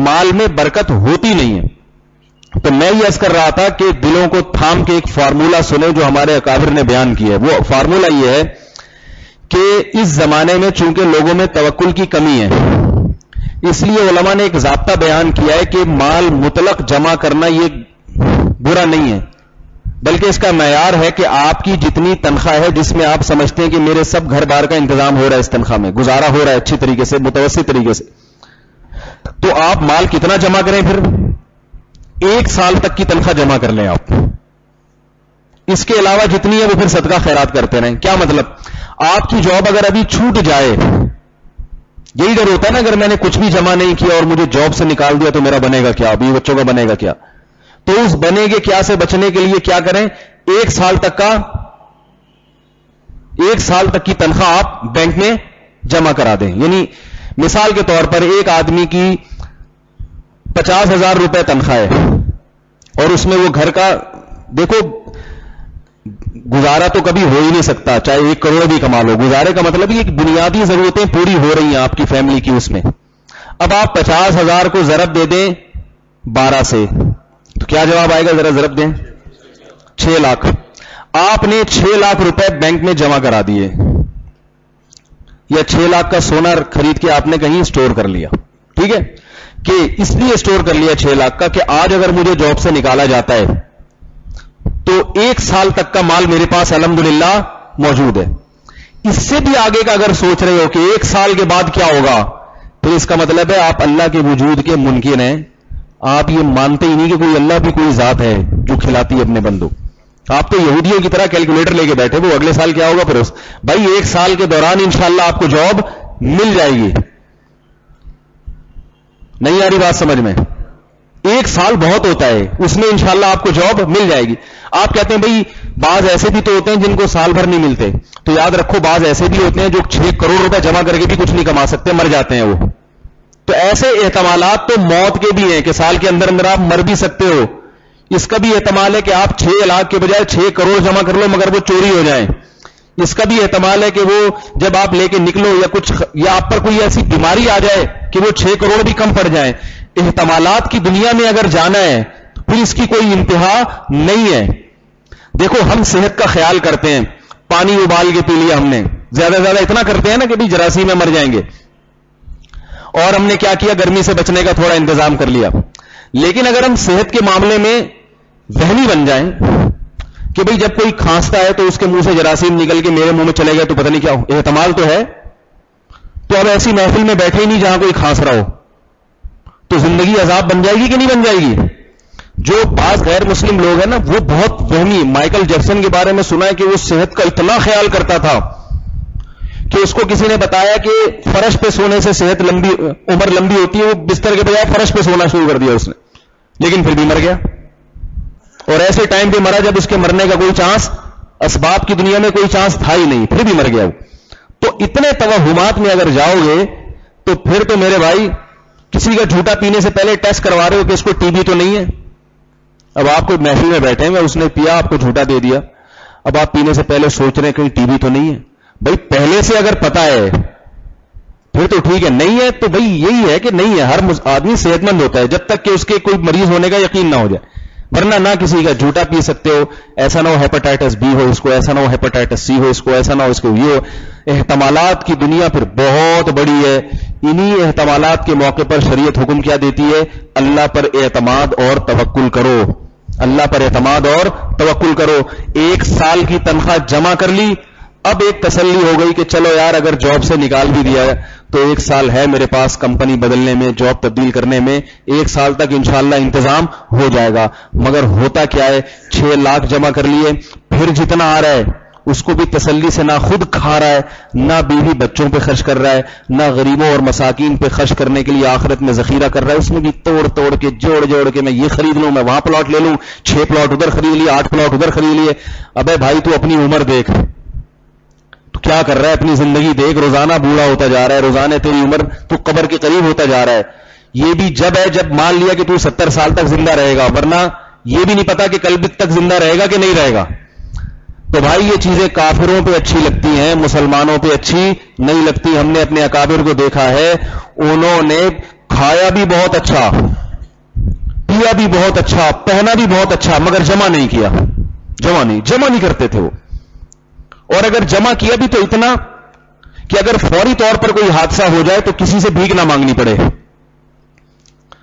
مال میں برکت ہوتی نہیں ہے. تو میں یہ عرض کر رہا تھا کہ دلوں کو تھام کے ایک فارمولا سنیں جو ہمارے اکابر نے بیان کیا ہے. وہ فارمولا یہ ہے کہ اس زمانے میں چونکہ لوگوں میں توکل کی کمی ہے، اس لیے علماء نے ایک ضابطہ بیان کیا ہے کہ مال مطلق جمع کرنا یہ برا نہیں ہے، بلکہ اس کا معیار ہے کہ آپ کی جتنی تنخواہ ہے جس میں آپ سمجھتے ہیں کہ میرے سب گھر بار کا انتظام ہو رہا ہے، اس تنخواہ میں گزارا ہو رہا ہے اچھی طریقے سے، متوسط طریقے سے، تو آپ مال کتنا جمع کریں؟ پھر 1 سال تک کی تنخواہ جمع کر لیں آپ. اس کے علاوہ جتنی ہے وہ پھر صدقہ خیرات کرتے رہیں. کیا مطلب؟ آپ کی جاب اگر ابھی چھوٹ جائے، یہی ڈر ہوتا ہے نا، اگر میں نے کچھ بھی جمع نہیں کیا اور مجھے جاب سے نکال دیا تو میرا بنے گا کیا، ابھی بچوں کا بنے گا کیا؟ تو اس بنے گے کیا سے بچنے کے لیے کیا کریں؟ 1 سال تک کی تنخواہ آپ بینک میں جمع کرا دیں. یعنی مثال کے طور پر ایک آدمی کی 50,000 روپے تنخواہ ہے اور اس میں وہ گھر کا، دیکھو گزارا تو کبھی ہو ہی نہیں سکتا چاہے 1 کروڑ بھی کما لو. گزارے کا مطلب یہ بنیادی ضرورتیں پوری ہو رہی ہیں آپ کی فیملی کی اس میں. اب آپ 50,000 کو ضرب دے دیں 12 سے تو کیا جواب آئے گا؟ ذرا ضرب دیں. 6 لاکھ. آپ نے 6 لاکھ روپے بینک میں جمع کرا دیے، یا 6 لاکھ کا سونا خرید کے آپ نے کہیں اسٹور کر لیا. ٹھیک ہے، کہ اس لیے اسٹور کر لیا 6 لاکھ کا کہ آج اگر مجھے جاب سے نکالا جاتا ہے تو 1 سال تک کا مال میرے پاس الحمدللہ موجود ہے. اس سے بھی آگے کا اگر سوچ رہے ہو کہ 1 سال کے بعد کیا ہوگا، پھر اس کا مطلب ہے آپ اللہ کے وجود کے منکر ہیں. آپ یہ مانتے ہی نہیں کہ کوئی اللہ بھی کوئی ذات ہے جو کھلاتی ہے اپنے بندوں. آپ تو یہودیوں کی طرح کیلکولیٹر لے کے بیٹھے وہ اگلے سال کیا ہوگا. پھر بھائی 1 سال کے دوران انشاءاللہ آپ کو جاب مل جائے گی. نہیں آ رہی بات سمجھ میں؟ 1 سال بہت ہوتا ہے، اس میں انشاءاللہ آپ کو جاب مل جائے گی. آپ کہتے ہیں بھئی بعض ایسے بھی تو ہوتے ہیں جن کو سال بھر نہیں ملتے، تو یاد رکھو بعض ایسے بھی ہوتے ہیں جو 6 کروڑ روپے جمع کر کے بھی کچھ نہیں کما سکتے، مر جاتے ہیں وہ. تو ایسے احتمالات تو موت کے بھی ہیں کہ سال کے اندر اندر آپ مر بھی سکتے ہو. اس کا بھی احتمال ہے کہ آپ 6 لاکھ کے بجائے 6 کروڑ جمع کر لو مگر وہ چوری ہو جائیں. اس کا بھی احتمال ہے کہ وہ جب آپ لے کے نکلو یا آپ پر کوئی ایسی بیماری آ جائے کہ وہ 6 کروڑ بھی کم پڑ جائیں. احتمالات کی دنیا میں اگر جانا ہے پھر اس کی کوئی انتہا نہیں ہے. دیکھو ہم صحت کا خیال کرتے ہیں، پانی ابال کے پی لیا ہم نے، زیادہ زیادہ اتنا کرتے ہیں نا کہ بھی جراثیم میں مر جائیں گے، اور ہم نے کیا کیا، گرمی سے بچنے کا تھوڑا انتظام کر لیا. لیکن اگر ہم صحت کے معاملے میں ذہنی بن جائیں کہ بھئی جب کوئی کھانستا ہے تو اس کے منہ سے جراثیم نکل کے میرے منہ میں چلے گئے تو پتہ نہیں کیا ہو، احتمال تو ہے. تو اب ایسی محفل میں بیٹھے ہی نہیں جہاں کوئی کھانس رہا ہو، تو زندگی عذاب بن جائے گی کہ نہیں بن جائے گی؟ جو بعض غیر مسلم لوگ ہیں نا وہ بہت وہمی. مائیکل جیکسن کے بارے میں سنا ہے کہ وہ صحت کا اتنا خیال کرتا تھا کہ اس کو کسی نے بتایا کہ فرش پہ سونے سے صحت لمبی، عمر لمبی ہوتی ہے. وہ بستر کے بجائے فرش پہ سونا شروع کر دیا اس نے، لیکن پھر بھی مر گیا. اور ایسے ٹائم پہ مرا جب اس کے مرنے کا کوئی چانس، اسباب کی دنیا میں کوئی چانس تھا ہی نہیں، پھر بھی مر گیا وہ. تو اتنے توہمات میں اگر جاؤ گے تو پھر تو میرے بھائی کسی کا جھوٹا پینے سے پہلے ٹیسٹ کروا رہے ہو کہ اس کو ٹی بی تو نہیں ہے. اب آپ کو محفل میں بیٹھے ہیں، اس نے پیا، آپ کو جھوٹا دے دیا، اب آپ پینے سے پہلے سوچ رہے ہیں کہیں ٹی بی تو نہیں ہے. بھائی پہلے سے اگر پتا ہے پھر تو ٹھیک ہے، نہیں ہے تو بھئی یہی ہے کہ نہیں ہے. ہر آدمی صحت مند ہوتا ہے جب تک کہ اس کے کوئی مریض ہونے کا یقین نہ ہو جائے، ورنہ نہ کسی کا جھوٹا پی سکتے ہو. ایسا نہ ہو ہیپاٹائٹس بی ہو اس کو، ایسا نہ ہو ہیپاٹائٹس سی ہو اس کو، ایسا نہ ہو اس کو یہ ہو. احتمالات کی دنیا پھر بہت بڑی ہے. انہی احتمالات کے موقع پر شریعت حکم کیا دیتی ہے؟ اللہ پر اعتماد اور توکل کرو. اللہ پر اعتماد اور توکل کرو. 1 سال کی تنخواہ جمع کر لی، اب ایک تسلی ہو گئی کہ چلو یار اگر جاب سے نکال بھی دیا ہے تو 1 سال ہے میرے پاس کمپنی بدلنے میں، جاب تبدیل کرنے میں، 1 سال تک انشاءاللہ انتظام ہو جائے گا. مگر ہوتا کیا ہے، 6 لاکھ جمع کر لیے، پھر جتنا آ رہا ہے اس کو بھی تسلی سے نہ خود کھا رہا ہے، نہ بیوی بچوں پہ خرچ کر رہا ہے، نہ غریبوں اور مساکین پہ خرچ کرنے کے لیے آخرت میں ذخیرہ کر رہا ہے. اس میں بھی توڑ کے جوڑ کے میں یہ خرید لوں، میں وہاں پلاٹ لے لوں، 6 پلاٹ ادھر خرید لیے، 8 پلاٹ ادھر خرید لیے. ابے بھائی تو اپنی عمر دیکھ، تو کیا کر رہا ہے، اپنی زندگی دیکھ. روزانہ بوڑھا ہوتا جا رہا ہے، روزانہ تیری عمر تو قبر کے قریب ہوتا جا رہا ہے. یہ بھی جب ہے جب مان لیا کہ تو 70 سال تک زندہ رہے گا، ورنہ یہ بھی نہیں پتا کہ کل بھی تک زندہ رہے گا کہ نہیں رہے گا. تو بھائی یہ چیزیں کافروں پہ اچھی لگتی ہیں، مسلمانوں پہ اچھی نہیں لگتی. ہم نے اپنے اکابر کو دیکھا ہے، انہوں نے کھایا بھی بہت اچھا، پیا بھی بہت اچھا، پہنا بھی بہت اچھا، مگر جمع نہیں کیا، جمع نہیں کرتے تھے وہ. اور اگر جمع کیا بھی تو اتنا کہ اگر فوری طور پر کوئی حادثہ ہو جائے تو کسی سے بھیک نہ مانگنی پڑے.